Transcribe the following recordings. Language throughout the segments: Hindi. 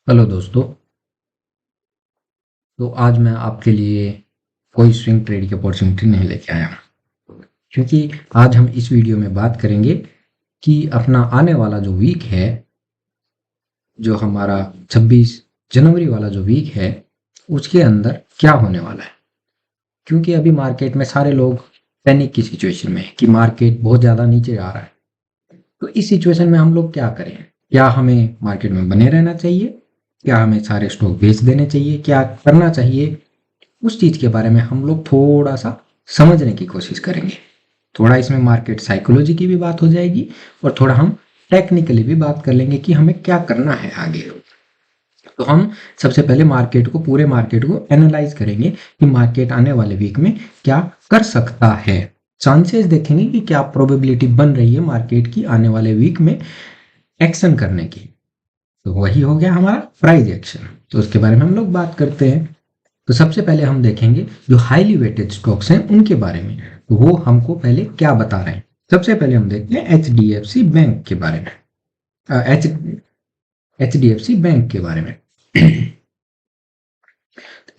हेलो दोस्तों। तो आज मैं आपके लिए कोई स्विंग ट्रेड की अपॉर्चुनिटी नहीं लेके आया हूँ, क्योंकि आज हम इस वीडियो में बात करेंगे कि अपना आने वाला जो वीक है, जो हमारा 26 जनवरी वाला जो वीक है, उसके अंदर क्या होने वाला है। क्योंकि अभी मार्केट में सारे लोग पैनिक की सिचुएशन में है कि मार्केट बहुत ज़्यादा नीचे आ रहा है। तो इस सिचुएशन में हम लोग क्या करें? क्या हमें मार्केट में बने रहना चाहिए? क्या हमें सारे स्टॉक बेच देने चाहिए? क्या करना चाहिए? उस चीज़ के बारे में हम लोग थोड़ा सा समझने की कोशिश करेंगे। थोड़ा इसमें मार्केट साइकोलॉजी की भी बात हो जाएगी और थोड़ा हम टेक्निकली भी बात कर लेंगे कि हमें क्या करना है आगे। तो हम सबसे पहले पूरे मार्केट को एनालाइज करेंगे कि मार्केट आने वाले वीक में क्या कर सकता है। चांसेस देखेंगे कि क्या प्रोबेबिलिटी बन रही है मार्केट की आने वाले वीक में एक्शन करने की। तो वही हो गया हमारा प्राइस एक्शन। तो उसके बारे में हम लोग बात करते हैं। तो सबसे पहले हम देखेंगे जो हाईली वेटेड स्टॉक्स हैं उनके बारे में। तो वो हमको पहले क्या बता रहे हैं। सबसे पहले हम देखते हैं HDFC बैंक के बारे में। HDFC बैंक के बारे में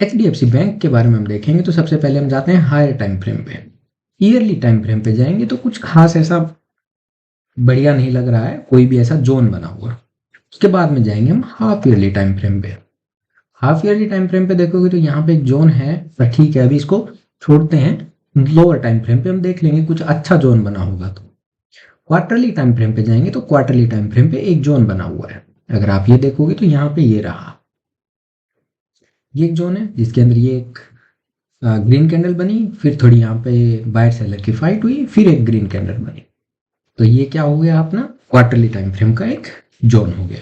HDFC बैंक के बारे में हम देखेंगे तो सबसे पहले हम जाते हैं हायर टाइम फ्रेम पे। ईयरली टाइम फ्रेम पे जाएंगे तो कुछ खास ऐसा बढ़िया नहीं लग रहा है, कोई भी ऐसा जोन बना हुआ। उसके बाद में जाएंगे हम हाफ ईयरली टाइम फ्रेम पे। हाफ ईयरली टाइम फ्रेम पे देखोगे तो यहाँ पे एक जोन है, पर ठीक है अभी इसको छोड़ते हैं। लोअर टाइम फ्रेम पे हम देख लेंगे कुछ अच्छा जोन बना होगा। तो क्वार्टरली टाइम फ्रेम पे जाएंगे तो क्वार्टरली टाइम फ्रेम पे एक जोन बना हुआ है। अगर आप ये देखोगे तो यहाँ पे ये रहा, ये एक जोन है जिसके अंदर ये एक ग्रीन कैंडल बनी, फिर थोड़ी यहाँ पे बायर सेलर की फाइट हुई, फिर एक ग्रीन कैंडल बनी। तो ये क्या हो गया अपना क्वार्टरली टाइम फ्रेम का एक जोन हो गया,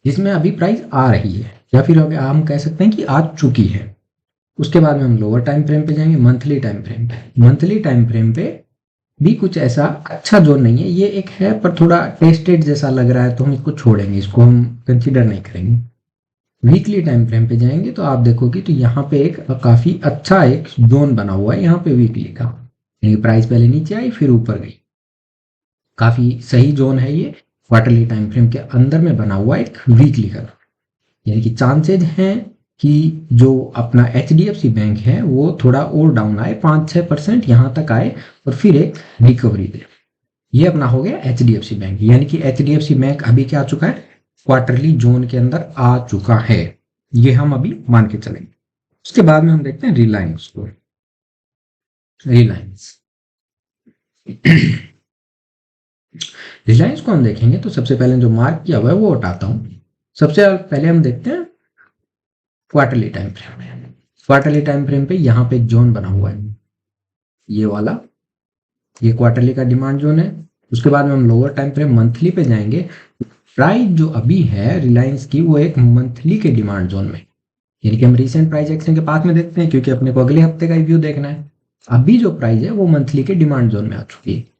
जिसमें अभी प्राइस आ रही है या फिर अभी हम कह सकते हैं कि आ चुकी है। उसके बाद में हम लोअर टाइम फ्रेम पे जाएंगे, मंथली टाइम फ्रेम पे। मंथली टाइम फ्रेम पे भी कुछ ऐसा अच्छा जोन नहीं है, ये एक है पर थोड़ा टेस्टेड जैसा लग रहा है, तो हम इसको छोड़ेंगे, इसको हम कंसीडर नहीं करेंगे। वीकली टाइम फ्रेम पे जाएंगे तो आप देखोगे तो यहाँ पे एक काफी अच्छा एक जोन बना हुआ है यहाँ पे वीकली का, यानी प्राइस पहले नीचे आई फिर ऊपर गई। काफी सही जोन है ये, क्वार्टरली टाइम फ्रेम के अंदर में बना हुआ एक वीकली का। यानी कि चांसेज हैं कि जो अपना HDFC बैंक है वो थोड़ा और डाउन आए, 5-6% यहाँ तक आए और फिर एक रिकवरी दे। ये अपना हो गया HDFC बैंक, यानी कि HDFC बैंक अभी क्या आ चुका है, क्वार्टरली जोन के अंदर आ चुका है। ये हम अभी मान के चलेंगे। उसके बाद में हम देखते हैं रिलायंस को। रिलायंस को हम देखेंगे तो सबसे पहले जो मार्क किया हुआ है वो हटाता हूं। सबसे पहले हम देखते हैं क्वार्टरली टाइम फ्रेम में। क्वार्टरली टाइम फ्रेम पे यहाँ पे एक जोन बना हुआ है, ये वाला, ये क्वार्टरली का डिमांड जोन है। उसके बाद में हम लोअर टाइम फ्रेम मंथली पे जाएंगे। प्राइस जो अभी है रिलायंस की वो एक मंथली के डिमांड जोन में, यानी कि हम रिसेंट प्राइस एक्शन के पास में देखते हैं क्योंकि अपने को अगले हफ्ते का रिव्यू देखना है। अभी जो प्राइस है वो मंथली के डिमांड जोन में आ चुकी है।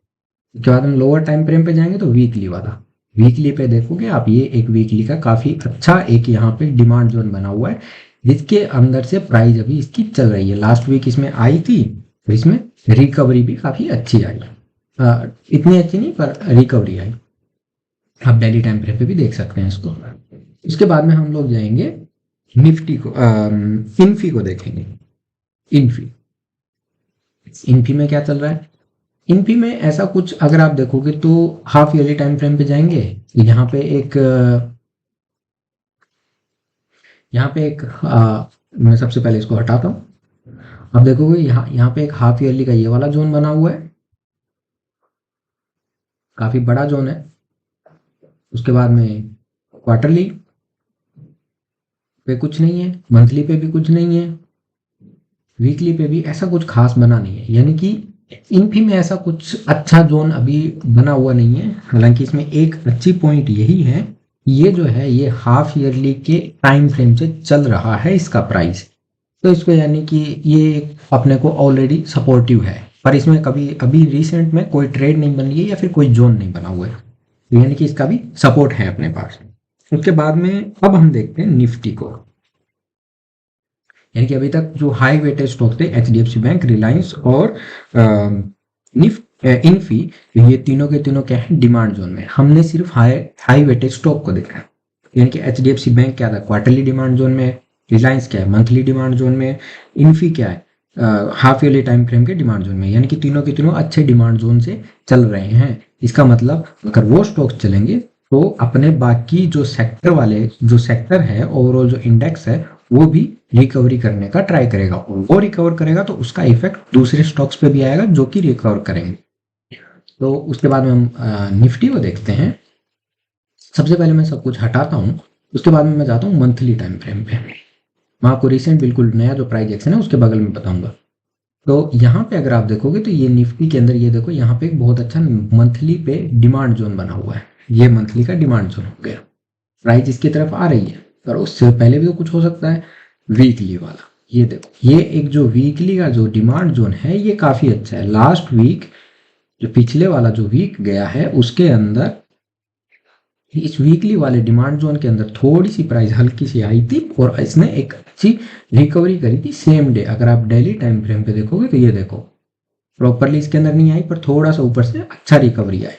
उसके बाद हम लोअर टाइम फ्रेम पे जाएंगे तो वीकली वाला, वीकली पे देखोगे आप, ये एक वीकली का काफी अच्छा एक यहाँ पे डिमांड जोन बना हुआ है, जिसके अंदर से प्राइस अभी इसकी चल रही है। लास्ट वीक इसमें आई थी तो इसमें रिकवरी भी काफी अच्छी आई, इतनी अच्छी नहीं पर रिकवरी आई। आप डेली टाइम फ्रेम पे भी देख सकते हैं इसको। उसके बाद में हम लोग जाएंगे निफ्टी को, इन्फी को देखेंगे। इन्फी इन्फी में क्या चल रहा है? इन्फी में ऐसा कुछ अगर आप देखोगे तो हाफ ईयरली टाइम फ्रेम पे जाएंगे, यहाँ पे एक मैं सबसे पहले इसको हटाता हूँ। अब देखोगे यहाँ पे एक हाफ ईयरली का ये वाला जोन बना हुआ है, काफी बड़ा जोन है। उसके बाद में क्वार्टरली पे कुछ नहीं है, मंथली पे भी कुछ नहीं है, वीकली पे भी ऐसा कुछ खास बना नहीं है, यानी कि इन्फी में ऐसा कुछ अच्छा जोन अभी बना हुआ नहीं है। हालांकि इसमें एक अच्छी पॉइंट यही है, ये जो है ये हाफ ईयरली के टाइम फ्रेम से चल रहा है इसका प्राइस, तो इसको यानी कि ये अपने को ऑलरेडी सपोर्टिव है। पर इसमें कभी अभी रिसेंट में कोई ट्रेड नहीं बन रही है या फिर कोई जोन नहीं बना हुआ है, तो यानी कि इसका भी सपोर्ट है अपने पास। उसके बाद में अब हम देखते हैं निफ्टी को। यानी कि अभी तक जो हाई वेटेज स्टॉक थे HDFC बैंक, रिलायंस और इन्फी, ये तीनों के तीनों क्या है, डिमांड जोन में। हमने सिर्फ हाई वेटेज स्टॉक को देखा है। यानी कि एचडीएफसी बैंक क्या था, क्वार्टरली डिमांड जोन में, रिलायंस क्या है, मंथली डिमांड जोन में, इन्फी क्या है, हाफ ईयरली टाइम फ्रेम के डिमांड जोन में, यानी कि तीनों के तीनों अच्छे डिमांड जोन से चल रहे हैं। इसका मतलब अगर वो स्टॉक्स चलेंगे तो अपने बाकी जो सेक्टर वाले जो सेक्टर है, ओवरऑल जो इंडेक्स है, वो भी रिकवरी करने का ट्राई करेगा, और वो रिकवर करेगा तो उसका इफेक्ट दूसरे स्टॉक्स पे भी आएगा जो कि रिकवर करेंगे। तो उसके बाद में हम निफ्टी को देखते हैं। सबसे पहले मैं सब कुछ हटाता हूँ, उसके बाद में मैं जाता हूँ मंथली टाइम फ्रेम पे। मैं आपको रिसेंट बिल्कुल नया जो प्राइस एक्शन है उसके बगल में बताऊंगा। तो यहाँ पे अगर आप देखोगे तो ये निफ्टी के अंदर ये देखो, यहाँ पे एक बहुत अच्छा मंथली पे डिमांड जोन बना हुआ है। ये मंथली का डिमांड जोन हो गया, प्राइस इसकी तरफ आ रही है, पर उससे पहले भी तो कुछ हो सकता है। वीकली वाला ये देखो, ये एक जो वीकली का जो डिमांड जोन है ये काफी अच्छा है। लास्ट वीक जो पिछले वाला जो वीक गया है उसके अंदर इस वीकली वाले डिमांड जोन के अंदर थोड़ी सी प्राइस हल्की सी आई थी और इसने एक अच्छी रिकवरी करी थी सेम डे। अगर आप डेली टाइम फ्रेम पे देखोगे तो ये देखो, प्रॉपरली इसके अंदर नहीं आई पर थोड़ा सा ऊपर से अच्छा रिकवरी आई।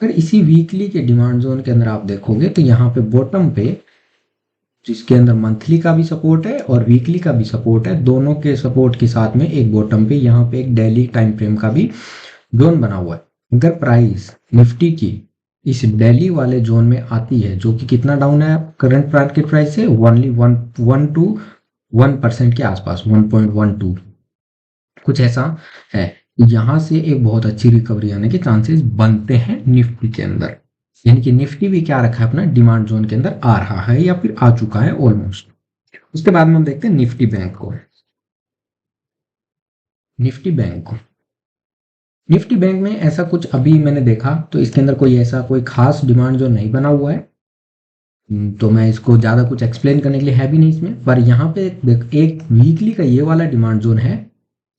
अगर इसी वीकली के डिमांड जोन के अंदर आप देखोगे तो यहाँ पे बॉटम पे, जिसके अंदर मंथली का भी सपोर्ट है और वीकली का भी सपोर्ट है, दोनों के सपोर्ट के साथ में एक बॉटम पे यहाँ पे एक डेली टाइम फ्रेम का भी जोन बना हुआ है। अगर प्राइस निफ्टी की इस डेली वाले जोन में आती है, जो कि कितना डाउन है करंट मार्केट प्राइस से, ओनली 1% के आसपास, 1.12 कुछ ऐसा है, यहाँ से एक बहुत अच्छी रिकवरी आने के चांसेस बनते हैं निफ्टी के अंदर। यानी कि निफ्टी भी क्या रखा है अपना डिमांड जोन के अंदर आ रहा है या फिर आ चुका है ऑलमोस्ट। उसके बाद में हम देखते हैं निफ्टी बैंक को। निफ्टी बैंक निफ्टी बैंक में ऐसा कुछ अभी मैंने देखा तो इसके अंदर कोई ऐसा कोई खास डिमांड जो नहीं बना हुआ है, तो मैं इसको ज़्यादा कुछ एक्सप्लेन करने के लिए है भी नहीं इसमें। पर यहाँ पे एक वीकली का ये वाला डिमांड जोन है,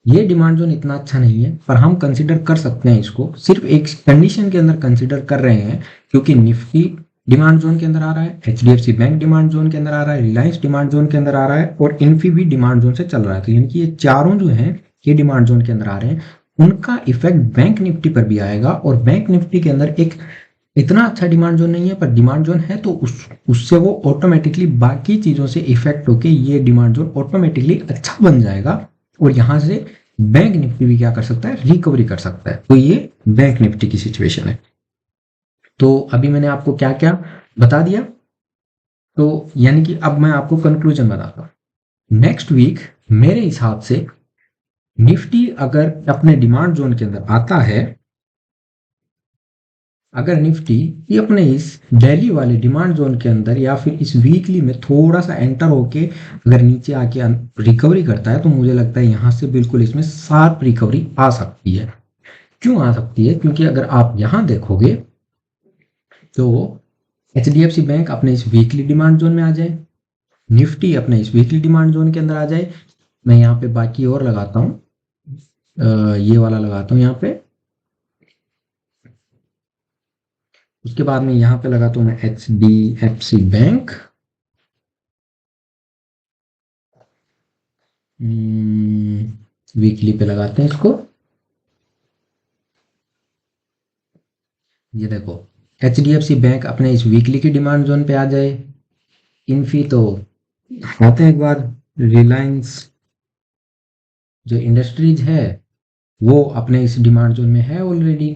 ये डिमांड जोन इतना अच्छा नहीं है पर हम कंसिडर कर सकते हैं इसको, सिर्फ एक कंडीशन के अंदर कंसिडर कर रहे हैं, क्योंकि निफ्टी डिमांड जोन के अंदर आ रहा है, एचडीएफसी बैंक डिमांड जोन के अंदर आ रहा है, रिलायंस डिमांड जोन के अंदर आ रहा है और इन्फी भी डिमांड जोन से चल रहा है। तो यानी कि ये चारों जो हैं ये डिमांड जोन के अंदर आ रहे हैं, उनका इफेक्ट बैंक निफ्टी पर भी आएगा। और बैंक निफ्टी के अंदर एक इतना अच्छा डिमांड जोन नहीं है पर डिमांड जोन है, तो उससे वो ऑटोमेटिकली बाकी चीज़ों से इफेक्ट होके ये डिमांड जोन ऑटोमेटिकली अच्छा बन जाएगा और यहाँ से बैंक निफ्टी भी क्या कर सकता है, रिकवरी कर सकता है। तो ये बैंक निफ्टी की सिचुएशन है। तो अभी मैंने आपको क्या क्या बता दिया, तो यानी कि अब मैं आपको कंक्लूजन बताता हूँ। नेक्स्ट वीक मेरे हिसाब से निफ्टी अगर अपने डिमांड जोन के अंदर आता है, अगर निफ्टी ये अपने इस डेली वाले डिमांड जोन के अंदर या फिर इस वीकली में थोड़ा सा एंटर होके अगर नीचे आके रिकवरी करता है, तो मुझे लगता है यहाँ से बिल्कुल इसमें शार्प रिकवरी आ सकती है। क्यों आ सकती है? क्योंकि अगर आप यहाँ देखोगे तो एचडीएफसी बैंक अपने इस वीकली डिमांड जोन में आ जाए, निफ्टी अपने इस वीकली डिमांड जोन के अंदर आ जाए। मैं यहाँ पे बाकी और लगाता हूँ, ये वाला लगाता हूँ यहाँ पे। उसके बाद में यहाँ पे लगाता हूँ मैं एचडीएफसी बैंक, वीकली पे लगाते हैं इसको। ये देखो एचडीएफसी बैंक अपने इस वीकली की डिमांड जोन पे आ जाए, इन्फी तो आते हैं एक बार, रिलायंस जो इंडस्ट्रीज है वो अपने इस डिमांड जोन में है ऑलरेडी।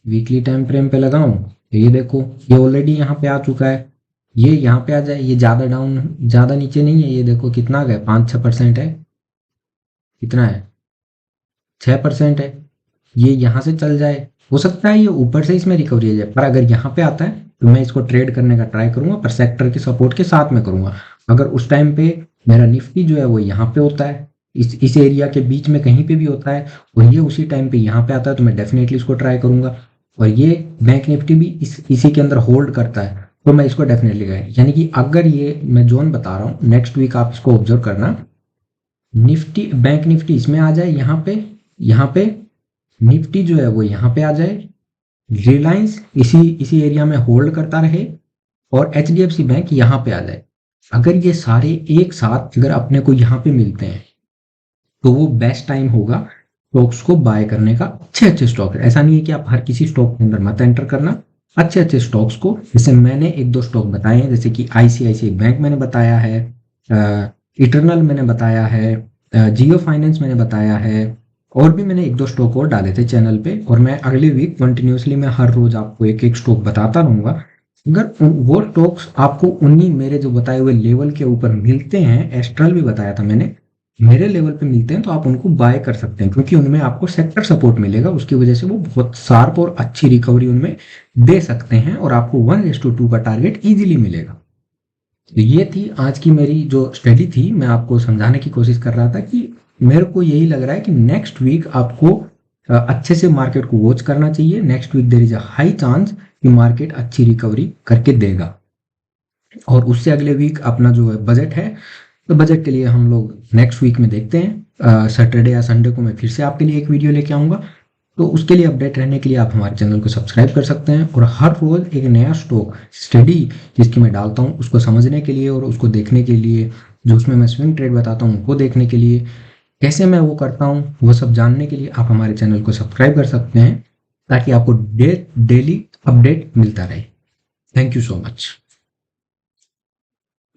वीकली टाइम फ्रेम पे लगाऊं तो ये देखो ये ऑलरेडी यहाँ पे आ चुका है, ये यहाँ पे आ जाए, ये ज़्यादा डाउन ज़्यादा नीचे नहीं है, ये देखो कितना गया, 5-6% है, कितना है 6% है। ये यहाँ से चल जाए, हो सकता है ये ऊपर से इसमें रिकवरी आ जाए, पर अगर यहाँ पे आता है तो मैं इसको ट्रेड करने का ट्राई करूंगा, पर सेक्टर के सपोर्ट के साथ में करूंगा। अगर उस टाइम पे मेरा निफ्टी जो है वो यहाँ पे होता है, इस एरिया के बीच में कहीं पे भी होता है और ये उसी टाइम पे यहाँ पे आता है, तो मैं डेफिनेटली इसको ट्राई करूंगा। और ये बैंक निफ्टी भी इसी के अंदर होल्ड करता है तो मैं इसको डेफिनेटली करूँ। यानी कि अगर ये मैं जोन बता रहा हूँ, नेक्स्ट वीक आप इसको ऑब्जर्व करना, निफ्टी बैंक निफ्टी इसमें आ जाए, यहाँ पे निफ्टी जो है वो यहाँ पे आ जाए, रिलायंस इसी एरिया में होल्ड करता रहे और एचडीएफसी बैंक यहाँ पे आ जाए। अगर ये सारे एक साथ अगर अपने को यहाँ पे मिलते हैं तो वो बेस्ट टाइम होगा स्टॉक्स को बाय करने का। अच्छे अच्छे स्टॉक है, ऐसा नहीं है कि आप हर किसी स्टॉक के अंदर मत एंटर करना, अच्छे अच्छे स्टॉक्स को, जैसे मैंने एक दो स्टॉक बताए हैं, जैसे कि आईसीआईसीआई बैंक मैंने बताया है, इटर्नल मैंने बताया है, जियो फाइनेंस मैंने बताया है, और भी मैंने एक दो स्टॉक और डाले थे चैनल पे, और मैं अगले वीक कंटिन्यूसली मैं हर रोज आपको एक एक स्टॉक बताता रहूंगा। अगर वो स्टॉक्स आपको उन्हीं मेरे जो बताए हुए लेवल के ऊपर मिलते हैं, एस्ट्रल भी बताया था मैंने, मेरे लेवल पे मिलते हैं, तो आप उनको बाय कर सकते हैं, क्योंकि उनमें आपको सेक्टर सपोर्ट मिलेगा, उसकी वजह से वो बहुत शार्प और अच्छी रिकवरी उनमें दे सकते हैं, और आपको 1:2 का टारगेट इजीली मिलेगा। तो ये थी आज की मेरी जो स्टडी थी, मैं आपको समझाने की कोशिश कर रहा था कि मेरे को यही लग रहा है कि नेक्स्ट वीक आपको अच्छे से मार्केट को वॉच करना चाहिए। Next week there is a high chance कि मार्केट अच्छी रिकवरी करके देगा, और उससे अगले वीक अपना जो है बजट है, तो बजट के लिए हम लोग नेक्स्ट वीक में देखते हैं। सैटरडे या संडे को मैं फिर से आपके लिए एक वीडियो लेके आऊँगा। तो उसके लिए अपडेट रहने के लिए आप हमारे चैनल को सब्सक्राइब कर सकते हैं, और हर रोज़ एक नया स्टॉक स्टडी जिसकी मैं डालता हूँ उसको समझने के लिए और उसको देखने के लिए, जो उसमें मैं स्विंग ट्रेड बताता हूँ वो देखने के लिए, कैसे मैं वो करता हूँ वो सब जानने के लिए आप हमारे चैनल को सब्सक्राइब कर सकते हैं, ताकि आपको डेली अपडेट मिलता रहे। Thank you so much.